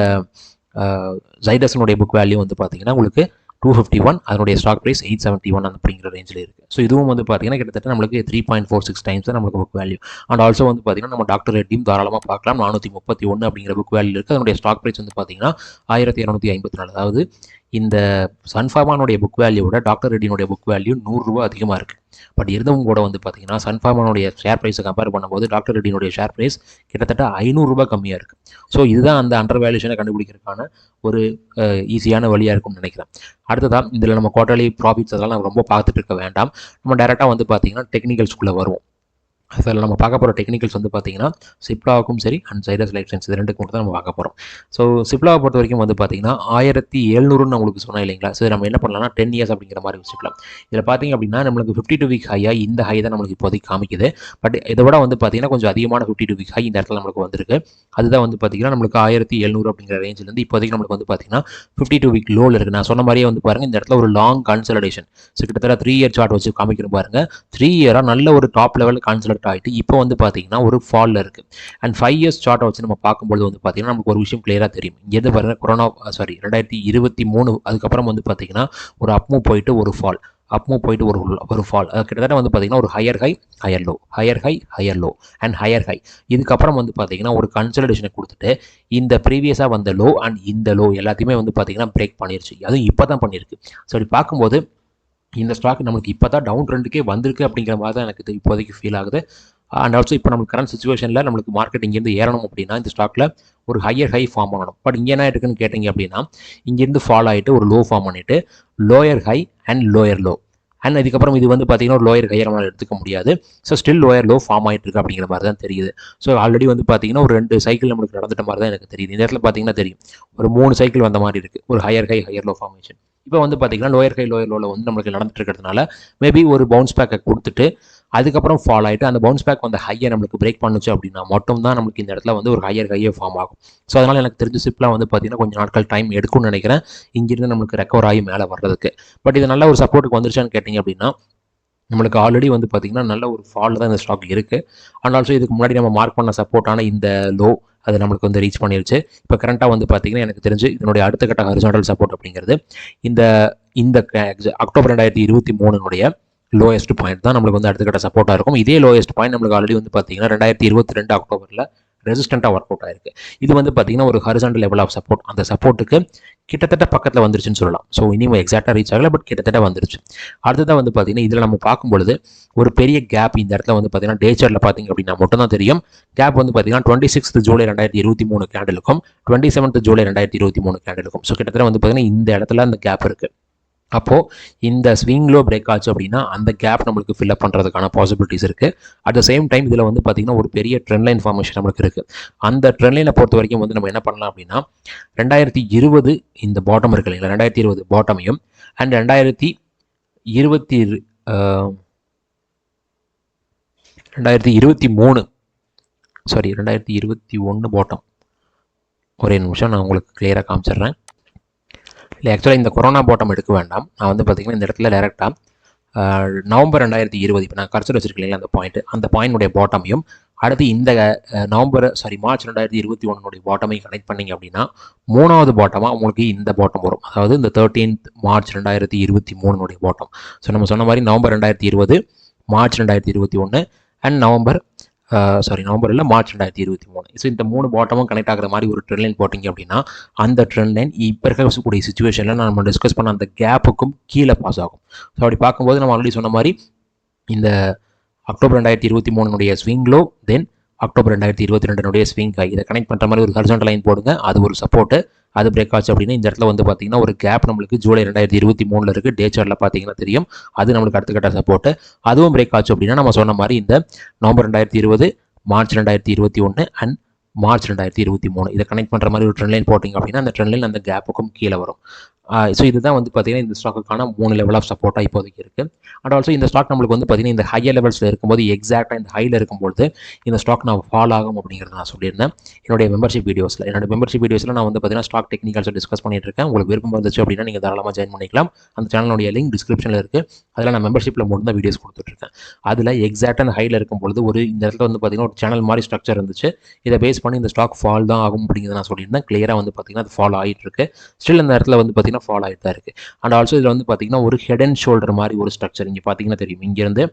ஜைடஸனுடைய புக் வேல்யூ வந்து பார்த்தீங்கன்னா உங்களுக்கு 251, அதனுடைய ஸ்டாக் ப்ரைஸ் 871 அப்படிங்கிற ரேஞ்சில் இருக்குது. ஸோ இதுவும் வந்து பார்த்தீங்கன்னா கிட்டத்தட்ட நம்மளுக்கு 3.46 டைம்ஸ் தான் நம்மளுக்கு புக் வேல்யூ. அண்ட் ஆல்சோ வந்து பார்த்தீங்கன்னா நம்ம டாக்டர் ரெட்டியும் தாராளமாக பார்க்கலாம். 431 அப்படிங்கிற புக் வேல்யூ இருக்குது. அதனுடைய ஸ்டாக் ப்ரைஸ் வந்து பார்த்தீங்கன்னா 1254. அதாவது இந்த சன்ஃபார்மானுடைய புக் வேல்யூவோட டாக்டர் ரெட்டினுடைய புக் வேல்யூ 100 ரூபா அதிகமாக இருக்குது. பட் இருந்தவங்க கூட வந்து பார்த்தீங்கன்னா சன்ஃபார்மானுடைய ஷேர் ப்ரைஸை கம்பேர் பண்ணும்போது டாக்டர் ரெட்டினுடைய ஷேர் ப்ரைஸ் கிட்டத்தட்ட 500 ரூபாய் கம்மியாக இருக்குது. ஸோ இதுதான் அந்த அண்டர் வேல்யூஷனை கண்டுபிடிக்கிறதுக்கான ஒரு ஈஸியான வழியாக இருக்கும்னு நினைக்கிறேன். அடுத்ததான் இதில் நம்ம குவார்டர்லி ப்ராஃபிட்ஸ் அதெல்லாம் நம்ம ரொம்ப பார்த்துட்டு இருக்க வேண்டாம். நம்ம டேரெக்டாக வந்து பார்த்தீங்கன்னா டெக்னிக்கல்ஸ்குள்ளே வருவோம். அதில் நம்ம பார்க்க போகிற டெக்னிக்கல்ஸ் வந்து பார்த்தீங்கன்னா சிப்லாவுக்கும் சரி அண்ட் ஜைடஸ் லைஃப் சயின்ஸ் இது ரெண்டுக்கும் மட்டும் தான் நம்ம பார்க்க போகிறோம். ஸோ சிப்லாவை பொறுத்த வரைக்கும் வந்து பார்த்தீங்கன்னா 1700 உங்களுக்கு சொன்னேன் இல்லைங்களா. ஸோ நம்ம என்ன பண்ணலாம்னா 10 இயர்ஸ் அப்படிங்கிற மாதிரி வச்சுக்கலாம். இதில் பார்த்தீங்க அப்படின்னா நம்மளுக்கு 52 வீக் ஹையாக இந்த ஹை தான் நம்மளுக்கு இப்போதைக்கு காமிக்குது. பட் இதை விட வந்து பார்த்தீங்கன்னா கொஞ்சம் அதிகமான 52 வீக் ஹை இந்த இடத்துல நம்மளுக்கு வந்திருக்கு. அதுதான் வந்து பார்த்தீங்கன்னா நம்மளுக்கு 1700 அப்படிங்கிற ரேஞ்சிலேருந்து இப்போதைக்கு நம்மளுக்கு வந்து பார்த்தீங்கன்னா 52 வீக் லோவில் இருக்குது. நான் சொன்ன மாதிரியே வந்து பாருங்கள் இந்த இடத்துல ஒரு லாங் கன்சல்டேஷன். ஸோ கிட்டத்தட்ட 3 இயர் சார்ட் வச்சு காமிக்கணும் பாருங்கள். 3 இயராக நல்ல ஒரு டாப் லெவல் கன்சல்ட் ஆகிட்டு இப்போ வந்து பார்த்தீங்கன்னா ஒரு ஃபாலில் இருக்குது. அண்ட் 5 இயர்ஸ் சார்ட்டை வச்சு நம்ம பார்க்கும்போது வந்து பார்த்தீங்கன்னா நமக்கு ஒரு விஷயம் கிளியராக தெரியும். இங்கேருந்து பாருங்கள் 2023 அதுக்கப்புறம் வந்து பார்த்தீங்கன்னா ஒரு அப்மூவ் போயிட்டு ஒரு ஃபால், அப்மூவ் போயிட்டு ஒரு ஃபால். கிட்டத்தட்ட வந்து பார்த்தீங்கன்னா ஒரு higher high higher low, higher high higher low and higher high. இதுக்கப்புறம் வந்து பார்த்தீங்கன்னா ஒரு கன்சல்டேஷனை கொடுத்துட்டு இந்த ப்ரீவியஸாக வந்த லோ அண்ட் இந்த லோ எல்லாத்தையுமே வந்து பார்த்தீங்கன்னா பிரேக் பண்ணிருச்சு. அதுவும் இப்போ தான் பண்ணியிருக்கு. ஸோ அப்படி பார்க்கும்போது இந்த ஸ்டாக் நம்மளுக்கு இப்போ தான் டவுன் ட்ரெண்டுக்கே வந்திருக்கு அப்படிங்கிற மாதிரி தான் எனக்கு இப்போதைக்கு ஃபீல் ஆகுது. அண்ட் ஆல்சோ இப்போ நம்மளுக்கு கரண்ட் சுச்சுவேஷனில் நம்மளுக்கு மார்க்கெட் இங்கேருந்து ஏறணும் அப்படின்னா இந்த ஸ்டாக்கில் ஒரு ஹையர் ஹை ஃபார்ம் பண்ணணும். பட் இங்கே என்ன இருக்குன்னு கேட்டிங்க அப்படின்னா இங்கேருந்து ஃபால் ஆகிட்டு ஒரு லோ ஃபார்ம் பண்ணிவிட்டு lower high and lower low and அதுக்கப்புறம் இது வந்து பார்த்தீங்கன்னா ஒரு லோயர் ஹையர் நம்மளால் எடுத்துக்க முடியாது. So still lower low form ஆகிட்டு இருக்கு அப்படிங்கிற மாதிரி தான் தெரியுது. ஸோ ஆல்ரெடி வந்து பார்த்தீங்கன்னா ஒரு 2 சைக்கிள் நம்மளுக்கு நடந்துட்ட மாதிரி தான் எனக்கு தெரியுது. இந்த இடத்துல பார்த்தீங்கன்னா தெரியும் ஒரு 3 சைக்கிள் வந்த மாதிரி இருக்குது. ஒரு higher high higher low formation. இப்போ வந்து பார்த்தீங்கன்னா லோயர் ஹை லோயர் லோவில் வந்து நம்மளுக்கு நடந்துட்டு இருக்கிறதுனால மேபி ஒரு பவுன்ஸ் பேக்கை கொடுத்துட்டு அதுக்கப்புறம் ஃபால் ஆகிட்டு அந்த பவுன்ஸ் பேக் வந்து ஹையை நம்மளுக்கு பிரேக் பண்ணுச்சு அப்படின்னா மட்டும் தான் நம்மளுக்கு இந்த இடத்துல வந்து ஒரு ஹையர் ஹையே ஃபார்ம் ஆகும். ஸோ அதனால் எனக்கு தெரிஞ்சு சிப்லாம் வந்து பார்த்தீங்கன்னா கொஞ்சம் நாட்கள் டைம் எடுக்கும்னு நினைக்கிறேன் இங்கிருந்து நம்மளுக்கு ரெக்கவர் ஆகி மேலே வர்றதுக்கு. பட் இது நல்ல ஒரு சப்போர்ட்டுக்கு வந்துருச்சான்னு கேட்டிங்க அப்படின்னா நம்மளுக்கு ஆல்ரெடி வந்து பார்த்தீங்கன்னா நல்ல ஒரு ஃபாலில் தான் இந்த ஸ்டாக் இருக்குது. அண்ட் ஆல்சோ இதுக்கு முன்னாடி நம்ம மார்க் பண்ண சப்போர்ட்டான இந்த லோ அது நம்மளுக்கு வந்து ரீச் பண்ணிருச்சு. இப்போ கரண்ட்டாக வந்து பார்த்தீங்கன்னா எனக்கு தெரிஞ்சு இதனுடைய அடுத்த கட்ட ஹரிசாண்டல் சப்போர்ட் அப்படிங்கிறது இந்த அக்டோபர் 2023 லோயஸ்ட் பாயிண்ட் தான் நம்மளுக்கு வந்து அடுத்த கட்ட சப்போர்ட்டாக இருக்கும். இதே லோயஸ்ட் பாயிண்ட் நம்மளுக்கு ஆல்ரெடி வந்து பார்த்தீங்கன்னா 2022 அக்டோபரில் ரெசிஸ்டண்ட்டாக ஒர்க் அவுட் ஆயிருக்கு. இது வந்து பார்த்தீங்கன்னா ஒரு ஹரிசாண்டல் லெவல் ஆஃப் சப்போர்ட். அந்த சப்போர்ட்டுக்கு கிட்டத்தட்ட பக்கத்தில் வந்துருச்சுன்னு சொல்லலாம். ஸோ இனிமேல் எக்ஸாக்டாக ரீச் ஆகலை, பட் கிட்டத்தட்ட வந்துருச்சு. அடுத்ததான் வந்து பார்த்தீங்கன்னா இதில் நம்ம பார்க்கும்பொழுது ஒரு பெரிய கேப் இந்த இடத்துல வந்து பார்த்தீங்கன்னா டே சார்ட்டில் பார்த்தீங்க அப்படின்னா மட்டும் தான் தெரியும். கேப் வந்து பார்த்தீங்கன்னா 26 ஜூலை 2023 கேண்டலுக்கும் 27 ஜூலை 2023 கேண்டலுக்கும். ஸோ கிட்டத்தட்ட வந்து பார்த்தீங்கன்னா இந்த இடத்துல அந்த கேப் இருக்குது. அப்போது இந்த ஸ்விங் லோ பிரேக் ஆச்சு அப்படின்னா அந்த கேப் நம்மளுக்கு ஃபில்அப் பண்ணுறதுக்கான பாசிபிலிட்டிஸ் இருக்குது. அட் த சேம் டைம் இதில் வந்து பார்த்திங்கன்னா ஒரு பெரிய ட்ரெண்ட் லைன் ஃபார்மேஷன் நம்மளுக்கு இருக்குது. அந்த ட்ரெண்ட் லைனை பொறுத்த வரைக்கும் வந்து நம்ம என்ன பண்ணலாம் அப்படின்னா 2020 இந்த பாட்டம் இருக்கு இல்லைங்களா, 2020 பாட்டமையும் அண்ட் 2021 பாட்டம். ஒரே நிமிஷம் நான் உங்களுக்கு கிளியராக காமிச்சிடுறேன். இல்லை ஆக்சுவலாக இந்த கொரோனா பாட்டம் எடுக்க வேண்டாம். நான் வந்து பார்த்திங்கன்னா இந்த இடத்துல டேரெக்டாக நவம்பர் 2020 இப்போ நான் கர்சர் வச்சிருக்கீங்களா அந்த பாயிண்டுடைய பாட்டமையும் அடுத்து இந்த மார்ச் 2021 பாட்டமையும் கனெக்ட் பண்ணிங்க அப்படின்னா 3வது பாட்டமாக உங்களுக்கு இந்த பாட்டம் வரும். அதாவது இந்த 13th மார்ச் 2023 பாட்டம். ஸோ நம்ம சொன்ன மாதிரி நவம்பர் 2020, மார்ச் 2021 அண்ட் நவம்பர் இல்லை மார்ச் 2023. ஸோ இந்த 3 பாட்டமும் கனெக்ட் ஆகிற மாதிரி ஒரு ட்ரெண்ட் லைன் போட்டிங்க அப்படின்னா அந்த ட்ரெண்ட் லைன் இப்போ இருக்கக்கூடிய சுச்சுவேஷனில் நம்ம டிஸ்கஸ் பண்ண அந்த கேப்புக்கும் கீழே பாஸ் ஆகும். ஸோ அப்படி பார்க்கும்போது நம்ம ஆல்ரெடி சொன்ன மாதிரி இந்த அக்டோபர் 2023 ஸ்விங் லோ, தென் அக்டோபர் 2022 ஸ்விங் ஹை, இதை கனெக்ட் பண்ணுற மாதிரி ஒரு ஹரிசாண்டல் லைன் போடுங்க. அது ஒரு சப்போர்ட்டு. அது பிரேக் ஆச்சு அப்படின்னா இந்த இடத்துல வந்து பார்த்தீங்கன்னா ஒரு கேப் நம்மளுக்கு ஜூலை 2023 இருக்குது. டே சார்ட்டில் பார்த்தீங்கன்னா தெரியும். அது நம்மளுக்கு அடுத்த கட்ட சப்போர்ட்டு. அதுவும் பிரேக் ஆச்சு அப்படின்னா நம்ம சொன்ன மாதிரி இந்த நவம்பர் 2020, மார்ச் 2021 அண்ட் மார்ச் 2023 இதை கனெக்ட் பண்ணுற மாதிரி ஒரு ட்ரெண்ட் லைன் போட்டிங்க அப்படின்னா அந்த ட்ரெண்ட் லைன் அந்த கேப்புக்கும் கீழே வரும். ஸோ இதுதான் வந்து பார்த்தீங்கன்னா இந்த ஸ்டாக்குக்கான 3 லெவல் ஆஃப் சப்போர்ட்டாக இப்போதைக்கு இருக்குது. அண்ட் ஆல்சோ இந்த ஸ்டாக் நம்மளுக்கு வந்து பார்த்தீங்கன்னா இந்த ஹையர் லெவல்ஸில் இருக்கும்போது எக்ஸாக்டாக இந்த ஹையில் இருக்கும்போது இந்த ஸ்டாக் நான் ஃபால் ஆகும் அப்படிங்கிறத நான் சொல்லியிருந்தேன் என்னுடைய மெம்பர்ஷிப் வீடியோஸில். நான் வந்து பார்த்தீங்கன்னா ஸ்டாக் டெக்னிக்கல்ஸை டிஸ்கஸ் பண்ணிட்டு இருக்கேன். உங்களுக்கு விருப்பம் வந்துச்சு அப்படின்னா நீங்கள் தாராளமாக ஜாயின் பண்ணிக்கலாம். அந்த சேனலுடைய லிங்க் டிஸ்கிரிப்ஷனில் இருக்குது. அதில் நான் மெம்பர்ஷிப்பில் மட்டும் தான் வீடியோஸ் கொடுத்துட்ருக்கேன். அதில் எக்ஸாக்டாக அந்த ஹையில் இருக்கும்பொழுது இந்த இடத்துல வந்து பார்த்தீங்கன்னா ஒரு சேனல் மாதிரி ஸ்ட்ரக்சர் இருந்துச்சு. இதை பேஸ் பண்ணி இந்த ஸ்டாக் ஃபால் தான் ஆகும் அப்படிங்கிறத நான் சொல்லியிருந்தேன். கிளியராக வந்து பார்த்தீங்கன்னா அது ஃபால் ஆகிட்டு இருக்கு. ஸ்டில் இந்த இடத்துல வந்து பார்த்தீங்கன்னா ஃபால் ஆகிட்டு தான் இருக்குது. அண்ட் ஆல்சோ இதில் வந்து பார்த்தீங்கன்னா ஒரு ஹெட் அண்ட் ஷோல்டர் மாதிரி ஒரு ஸ்ட்ரக்சர் இங்கே பார்த்தீங்கன்னா தெரியும். இங்கேருந்து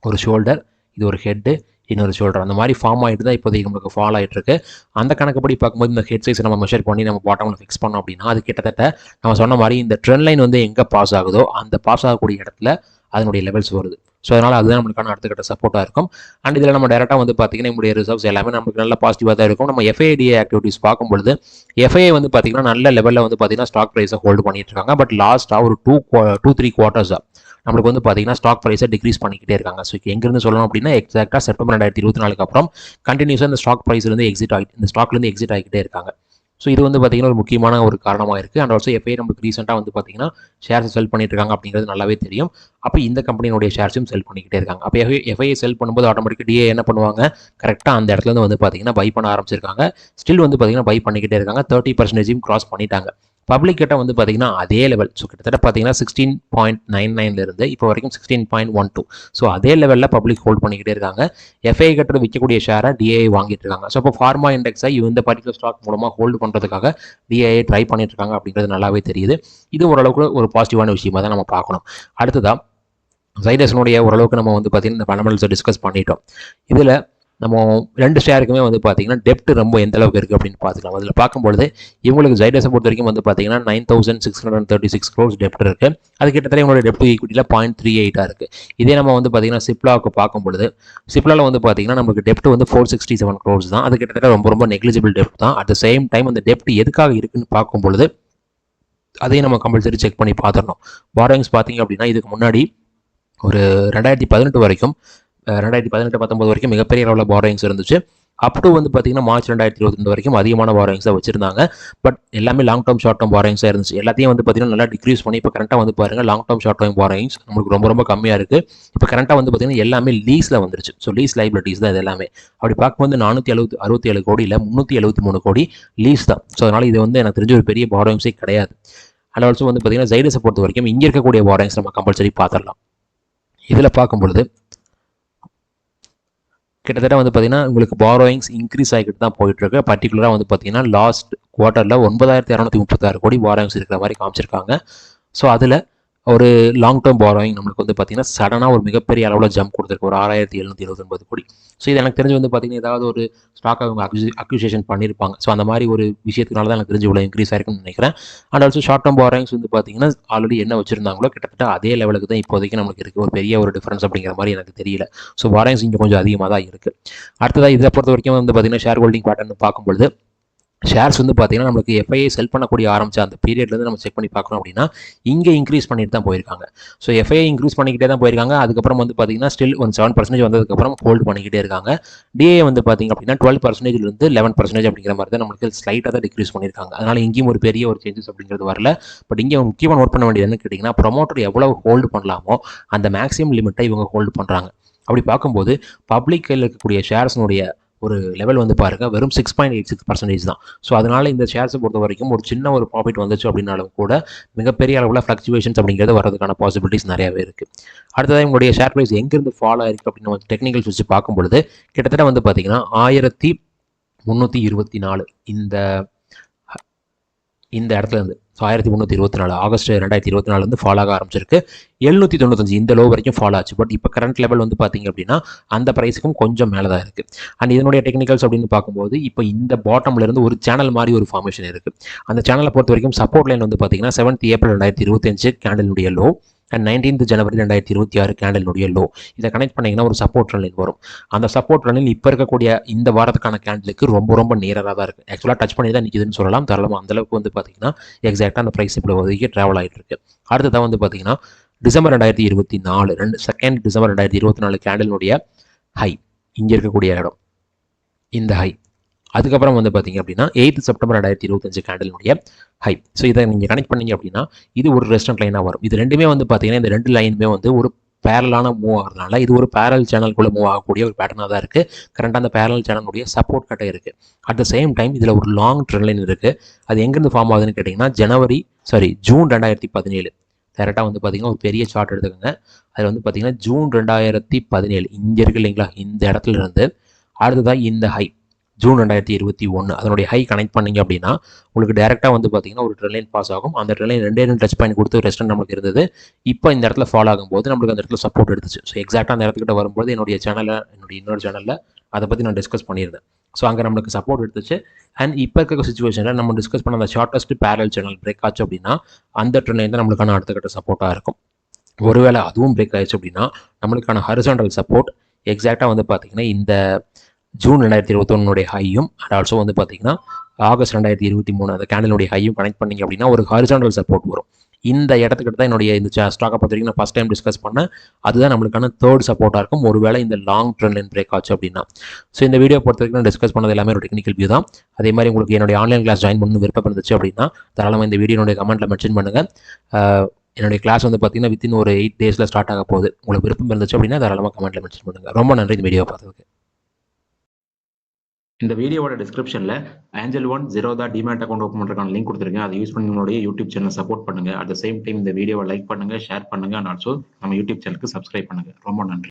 ஒரு ஷோல்டர், இது ஒரு ஹெட்டு, இன்னொரு ஷோல்டர், அந்த மாதிரி ஃபார்ம் ஆகிட்டு தான் இப்போதைக்கு நம்மளுக்கு ஃபால் ஆகிட்டு இருக்கு. அந்த கணக்குப்படி பார்க்கும்போது இந்த ஹெட் சைஸை நம்ம மெஷர் பண்ணி நம்ம பாட்டமில் ஃபிக்ஸ் பண்ணோம் அப்படின்னா அது கிட்டத்தட்ட நம்ம சொன்ன மாதிரி இந்த ட்ரெண்ட் லைன் வந்து எங்கே பாஸ் ஆகுதோ அந்த பாஸ் ஆகக்கூடிய இடத்துல அதனுடைய லெவல்ஸ் வருது. ஸோ அதனால் அதுதான் நம்மளுக்கான அடுத்த கட்ட சப்போர்ட்டாக இருக்கும். அண்ட் இதில் நம்ம டேரெக்டாக வந்து பார்த்தீங்கன்னா நம்மளுடைய ரிசர்வ்ஸ் எல்லாமே நமக்கு நல்ல பாசிட்டிவாக தான் இருக்கும். நம்ம எஃப்ஐடிஏ ஆக்டிவிட்டிஸ் பார்க்கும்பொழுது எஃப்ஐஏ வந்து பார்த்தீங்கன்னா நல்ல லெவலில் வந்து பார்த்தீங்கன்னா ஸ்டாக் ப்ரைஸை ஹோல்டு பண்ணிட்டு இருக்காங்க. பட் லாஸ்ட்டாக ஒரு 2-3 குவார்ட்டர்ஸாக நம்மளுக்கு வந்து பார்த்தீங்கன்னா ஸ்டாக் ப்ரைஸை டிக்ரீஸ் பண்ணிக்கிட்டே இருக்காங்க. ஸோ எங்கேருந்து சொல்லணும் அப்படின்னா எக்ஸாக்டாக செப்டம்பர் 2024 அப்புறம் கண்டினியூஸாக இந்த ஸ்டாக் ப்ரைஸ்லேருந்து இந்த ஸ்டாக்லேருந்து எக்ஸிட் ஆகிக்கிட்டே இருக்காங்க. ஸோ இது வந்து பார்த்தீங்கன்னா ஒரு முக்கியமான ஒரு காரணமாக இருக்குது. அண்ட் ஆல்சோ எஃப்ஐ நமக்கு ரீசெண்டாக வந்து பார்த்தீங்கன்னா ஷேர்ஸ் செல் பண்ணிட்டு இருக்காங்க அப்படிங்கிறது நல்லாவே தெரியும். அப்போ இந்த கம்பெனியோடைய ஷேர்ஸும் செல் பண்ணிக்கிட்டே இருக்காங்க. அப்போ எஃப்ஐ செல் பண்ணும்போது ஆட்டோமேட்டிக்காக டிஏ என்ன பண்ணுவாங்க, கரெக்டாக அந்த இடத்துல வந்து பார்த்தீங்கன்னா பை பண்ண ஆரம்பிச்சிருக்காங்க. ஸ்டில் வந்து பார்த்தீங்கன்னா பை பண்ணிக்கிட்டே இருக்காங்க. 30% கிராஸ் பண்ணிட்டாங்க. பப்ளிக் கிட்ட வந்து பார்த்தீங்கன்னா அதே லெவல், ஸோ கிட்டத்தட்ட பார்த்தீங்கன்னா 16.99 இப்போ வரைக்கும் 16.12. ஸோ அதே லெவலில் பப்ளிக் ஹோல்ட் பண்ணிக்கிட்டே இருக்காங்க. எஃப்ஐ கிட்ட விற்கக்கூடிய ஷேரை டிஏஐ வாங்கிட்டு இருக்காங்க. ஸோ இப்போ ஃபார்மா இண்டெக்ஸை இந்த பர்டிகுலர் ஸ்டாக் மூலமாக ஹோல்டு பண்ணுறதுக்காக டிஏஐ ட்ரை பண்ணிட்டு இருக்காங்க அப்படிங்கிறது நல்லாவே தெரியுது. இது ஓரளவுக்கு ஒரு பாசிட்டிவான விஷயமா தான் நம்ம பார்க்கணும். அடுத்ததாக ஜைடஸனுடைய ஓரளவுக்கு நம்ம வந்து பார்த்தீங்கன்னா இந்த ஃபண்டமெண்டல்ஸை டிஸ்கஸ் பண்ணிட்டோம். இதில் நம்ம 2 ஷேருக்குமே வந்து பார்த்தீங்கன்னா டெப்ட் ரொம்ப எந்த அளவுக்கு இருக்குது அப்படின்னு பார்த்துக்கலாம். அதில் பார்க்கும்பொழுது இவங்களுக்கு ஜைடஸை பொறுத்த வரைக்கும் வந்து பார்த்தீங்கன்னா 9,636 crores டெப்ட் இருக்குது. அது கிட்டத்தட்ட இவங்களோட டெப்ட் ஈக்விட்டியில் 0.38 இருக்குது. இதே நம்ம வந்து பார்த்தீங்கன்னா சிப்லாவுக்கு பார்க்கும்பொழுது சிப்லாவில் வந்து பார்த்தீங்கன்னா நமக்கு டெப்ட் வந்து 467 crores தான். அது கிட்டத்தட்ட ரொம்ப நெக்லிஜிபிள் டெப்ட் தான். அட் த சேம் டைம் அந்த டெப்ட் எதுக்காக இருக்குன்னு பார்க்கும்பொழுது அதையும் நம்ம கம்பல்சரி செக் பண்ணி பார்த்துடணும். பாரோயிங்ஸ் பார்த்தீங்க அப்படின்னா இதுக்கு முன்னாடி ஒரு 2018 வரைக்கும் 2018-19 வரைக்கும் மிகப்பெரிய அளவில் பாரோயிங்ஸ் இருந்துச்சு. அப் டு வந்து பார்த்தீங்கன்னா மார்ச் 2022 வரைக்கும் அதிகமான பாரோயிங்ஸாக வச்சிருந்தாங்க. பட் எல்லாமே லாங் டேர்ம் ஷார்ட் டேர்ம் பாரோயிங்ஸாக இருந்துச்சு. எல்லாத்தையும் வந்து பார்த்தீங்கன்னா நல்லா டிக்ரீஸ் பண்ணி இப்போ கரெக்டாக வந்து பாருங்கள் long term short term borrowings நம்மளுக்கு ரொம்ப கம்மியாக இருக்குது. இப்போ கரெக்டாக வந்து பார்த்தீங்கன்னா எல்லாமே லீஸில் வந்துருச்சு. ஸோ லீஸ் லைபிலிட்டிஸ் தான் இது எல்லாமே. அப்படி பார்க்கும்போது 467 கோடியில் 373 கோடி லீஸ் தான். ஸோ அதனால் இது வந்து எனக்கு தெரிஞ்ச ஒரு பெரிய பாரோயிங்ஸே கிடையாது. அண்ட் ஆல்சோ வந்து பார்த்தீங்கன்னா ஜைடஸை பொறுத்த வரைக்கும் இங்கே இருக்கக்கூடிய பாரோயிங்ஸ் நம்ம கம்பல்சரி பார்த்துடலாம். இதில் பார்க்கும்பொழுது கிட்டத்தட்ட வந்து பார்த்தீங்கன்னா உங்களுக்கு பாரோயிங்ஸ் இன்க்ரீஸ் ஆகிட்டு தான் போயிட்டுருக்கு. பர்டிகுலராக வந்து பார்த்தீங்கன்னா லாஸ்ட் குவார்ட்டரில் 9,236 கோடி பாரோயிங்ஸ் இருக்கிற மாதிரி காமிச்சிருக்காங்க. ஸோ அதில் ஒரு லாங் டேர்ம் பாரோயிங் நம்மளுக்கு வந்து பார்த்தீங்கன்னா சடனாக ஒரு மிகப்பெரிய அளவில் ஜம்ப் கொடுத்துருக்கு, ஒரு 6,729 கோடி. ஸோ இது எனக்கு தெரிஞ்சு வந்து பார்த்தீங்கன்னா ஏதாவது ஒரு ஸ்டாக் அவங்க அக்யூசியேஷன் பண்ணியிருப்பாங்க. ஸோ அந்த மாதிரி ஒரு விஷயத்துனால தான் எனக்கு தெரிஞ்சு இவ்வளோ இன்க்ரீஸ் ஆயிருக்குன்னு நினைக்கிறேன். And also short term borrowings வந்து பார்த்தீங்கன்னா ஆல்ரெடி என்ன வச்சிருந்தாங்களோ கிட்டத்தட்ட அதே லெவலுக்கு தான் இப்போதைக்கு நமக்கு இருக்குது. ஒரு பெரிய ஒரு டிஃபரன்ஸ் அப்படிங்கிற மாதிரி எனக்கு தெரியல. ஸோ பாரோயிங்ஸ் இங்கே கொஞ்சம் அதிகமாக தான் இருக்குது. அடுத்ததாக இதை பொறுத்த வரைக்கும் வந்து பார்த்தீங்கன்னா ஷேர் ஹோல்டிங் பேட்டர்ன் பார்க்கும்பொழுது ஷேர்ஸ் வந்து பார்த்தீங்கன்னா நம்மளுக்கு எஃப்ஐஐ செல் பண்ணக்கூடிய ஆரம்பிச்ச அந்த பீரியட்லேருந்து நம்ம செக் பண்ணி பார்க்கணும் அப்படின்னா இங்கே இன்க்ரீஸ் பண்ணிட்டு தான் போயிருக்காங்க. ஸோ எஃப்ஐஐ இன்க்ரீஸ் பண்ணிக்கிட்டே தான் போயிருக்காங்க. அதுக்கப்புறம் வந்து பார்த்தீங்கன்னா ஸ்டில் ஒரு 7% வந்ததுக்கப்புறம் ஹோல்டு பண்ணிக்கிட்டே இருக்காங்க. டிஏ வந்து பார்த்தீங்க அப்படின்னா 12%லேருந்து 11% அப்படிங்கிற மாதிரி தான் நம்மளுக்கு ஸ்லைட்டாக தான் டிக்ரீஸ் பண்ணியிருக்காங்க. அதனால் இங்கேயும் ஒரு பெரிய ஒரு சேஞ்சஸ் அப்படிங்கிறது வரல. பட் இங்கே முக்கியமாக நோட் பண்ண வேண்டியது என்னன்னு கேட்டிங்கன்னா ப்ரொமோட்டர் எவ்வளவு ஹோல்டு பண்ணலாமோ அந்த மேக்ஸிமம் லிமிட்டை இவங்க ஹோல்டு பண்ணுறாங்க. அப்படி பார்க்கும்போது பப்ளிக் கையில் இருக்கக்கூடிய ஷேர்ஸ்னுடைய ஒரு லெவல் வந்து பாருங்கள் வெறும் 6.86% தான். ஸோ அதனால் இந்த ஷேர்ஸை பொறுத்த வரைக்கும் ஒரு சின்ன ஒரு ப்ராஃபிட் வந்துச்சு அப்படின்னாலும் கூட மிகப்பெரிய அளவில் ஃப்ளக்சுவேஷன்ஸ் அப்படிங்கிறது வரதுக்கான பாசிபிலிட்டிஸ் நிறையாவே இருக்குது. அடுத்ததாக உங்களுடைய ஷேர் ப்ரைஸ் எங்கேருந்து ஃபாலோ ஆயிருக்கு அப்படின்னு நம்ம டெக்னிக்கல்ஸ் வச்சு பார்க்கும்பொழுது கிட்டத்தட்ட வந்து பார்த்தீங்கன்னா 1324 இந்த இடத்துல இருந்து 1324 ஆகஸ்ட் 2024 ஃபாலோ ஆக ஆரம்பிச்சிருக்கு. 795 இந்த லோ வரைக்கும் ஃபாலோ ஆச்சு. பட் இப்போ கரண்ட் லெவல் வந்து பார்த்தீங்க அப்படின்னா அந்த ப்ரைஸுக்கும் கொஞ்சம் மேலே தான் இருக்குது. அண்ட் இதனுடைய டெக்னிக்கல்ஸ் அப்படின்னு பார்க்கும்போது இப்போ இந்த பாட்டம்ல இருந்து ஒரு சேனல் மாதிரி ஒரு ஃபார்மேஷன் இருக்குது. அந்த சேனலை பொறுத்த வரைக்கும் சப்போர்ட் லைன் வந்து பார்த்தீங்கன்னா 7th ஏப்ரல் 2025 கேண்டலினுடைய லோ அண்ட் 19th ஜனவரி 2026 கேண்டலினுடைய லோ. இதை கனெக்ட் பண்ணிங்கன்னா ஒரு சப்போர்ட் லைன் வரும். அந்த சப்போர்ட் லைனில் இப்போ இருக்கக்கூடிய இந்த வாரத்துக்கான கேண்டலுக்கு ரொம்ப நேராக தான் இருக்குது. ஆக்சுவலாக டச் பண்ணி தான் நிற்குதுன்னு சொல்லலாம். தாராளமாக அந்தளவுக்கு வந்து பார்த்தீங்கன்னா எக்ஸாக்டாக அந்த ப்ரைஸ் இப்படி ஒதுக்கி ட்ராவல் ஆகிட்டு இருக்கு. அடுத்ததான் வந்து பார்த்தீங்கன்னா டிசம்பர் 2024 2nd டிசம்பர் 2024 கேண்டலினுடைய ஹை இங்கே இருக்கக்கூடிய இடம், இந்த ஹை அதுக்கப்புறம் வந்து பார்த்தீங்க அப்படின்னா 8 செப்டம்பர் 2025 கேண்டலினுடைய ஹை. ஸோ இதை நீங்கள் கனெக்ட் பண்ணீங்க அப்படின்னா இது ஒரு ரெஸ்டன்ட் லைனாக வரும். இது ரெண்டுமே வந்து பார்த்தீங்கன்னா இந்த 2 லைனுமே வந்து ஒரு பேரலான மூவ் ஆகிறதுனால இது ஒரு பேரல் சேனலுக்குள்ளே மூவ் ஆகக்கூடிய ஒரு பேட்டர்னாக தான் இருக்குது. கரண்டாக அந்த பேரல் சேனலுடைய சப்போர்ட் கட்டை இருக்குது. அட் த சேம் டைம் இதில் ஒரு லாங் ட்ரெண்ட் லைன் இருக்குது. அது எங்கேருந்து ஃபார்ம் ஆகுதுன்னு கேட்டிங்கன்னா ஜூன் 2017 டேரெக்டாக வந்து பார்த்தீங்கன்னா ஒரு பெரிய சார்ட் எடுத்துக்கோங்க. அதில் வந்து பார்த்தீங்கன்னா ஜூன் 2017 இங்கே இருக்குது இல்லைங்களா, இந்த இடத்துல இருந்து அடுத்ததாக இந்த ஹை ஜூன் 2021 அதனுடைய ஹை கனெக்ட் பண்ணிங்க அப்படின்னா உங்களுக்கு டேரெக்டாக வந்து பார்த்தீங்கன்னா ஒரு ட்ரெண்ட் லைன் பாஸ் ஆகும். அந்த ட்ரெண்ட் லைன் 2 டச் பாயிண்ட் கொடுத்து ரெஸ்டன் நமக்கு இருந்தது. இப்போ இந்த இடத்துல ஃபாலோ ஆகும்போது நம்மளுக்கு அந்த இடத்துல சப்போர்ட் எடுத்துச்சு. ஸோ எக்ஸாக்டாக அந்த இடத்துக்கிட்ட வரும்போது என்னுடைய இன்னொரு சேனலில் அதை பற்றி நான் டிஸ்கஸ் பண்ணியிருந்தேன். ஸோ அங்கே நம்மளுக்கு சப்போர்ட் எடுத்துச்சு. அண்ட் இப்போ இருக்க சுச்சுவேஷனில் நம்ம டிஸ்கஸ் பண்ண அந்த ஷார்ட்டஸ்ட் பேரல் சேனல் பிரேக் ஆச்சு அப்படின்னா அந்த ட்ரெண்ட் லைன் தான் நம்மளுக்கான அடுத்த கட்ட சப்போர்ட்டாக இருக்கும். ஒருவேளை அதுவும் பிரேக் ஆயிடுச்சு அப்படின்னா நம்மளுக்கான ஹரிசாண்டல் சப்போர்ட் எக்ஸாக்டாக வந்து பார்த்தீங்கன்னா இந்த ஜூன் 2021 ஹையும் அண்ட் ஆல்சோ வந்து பார்த்தீங்கன்னா ஆகஸ்ட் 2023 அந்த கேண்டலுடைய ஹையும் கனெக்ட் பண்ணிங்க அப்படின்னா ஒரு ஹரிசாண்டல் சப்போர்ட் வரும். இந்த இடத்துக்கிட்ட தான் என்னுடைய இந்த ஸ்டாக்கை பொறுத்த வரைக்கும் நான் ஃபஸ்ட் டைம் டிஸ்கஸ் பண்ணேன். அதுதான் நம்மளுக்கான தேர்ட் சப்போர்ட்டாக இருக்கும் ஒருவேளை இந்த லாங் ட்ரெண்ட் லைன் பிரேக் ஆச்சு அப்படின்னா. ஸோ இந்த வீடியோ பொறுத்த வரைக்கும் நான் டிஸ்கஸ் பண்ணது எல்லாமே ஒரு டெக்னிக்கல் வியூ தான். அதே மாதிரி உங்களுக்கு என்னுடைய ஆன்லைன் கிளாஸ் ஜாயின் பண்ணணும் விருப்பம் இருந்துச்சு அப்படின்னா தாராளமாக இந்த வீடியோனுடைய கமெண்ட்டில் மென்ஷன் பண்ணுங்கள். என்னுடைய கிளாஸ் வந்து பார்த்தீங்கன்னா வித்தின் ஒரு 8 டேஸில் ஸ்டார்ட் ஆக போகுது. உங்களுக்கு விருப்பம் இருந்துச்சு அப்படின்னா தாராளமாக கமெண்ட்டில் மென்ஷன் பண்ணுங்கள். ரொம்ப நன்றி இந்த வீடியோ பார்த்ததுக்கு. இந்த வீடியோவோட டிஸ்கிரிப்ஷனில் Angel One Zerodha demat account open பண்ணுறதுக்கான லிங்க் கொடுத்துருக்கேன். அதை யூஸ் பண்ணி உங்களுடைய யூடியூப் சேனல் சப்போர்ட் பண்ணுங்கள். அட் த சேம் டைம் இந்த வீடியோவை லைக் பண்ணுங்கள், ஷேர் பண்ணுங்கள், அண்ட் ஆல்சோ நம்ம யூடியூப் சேனலுக்கு சப்ஸ்கிரைப் பண்ணுங்கள். ரொம்ப நன்றி.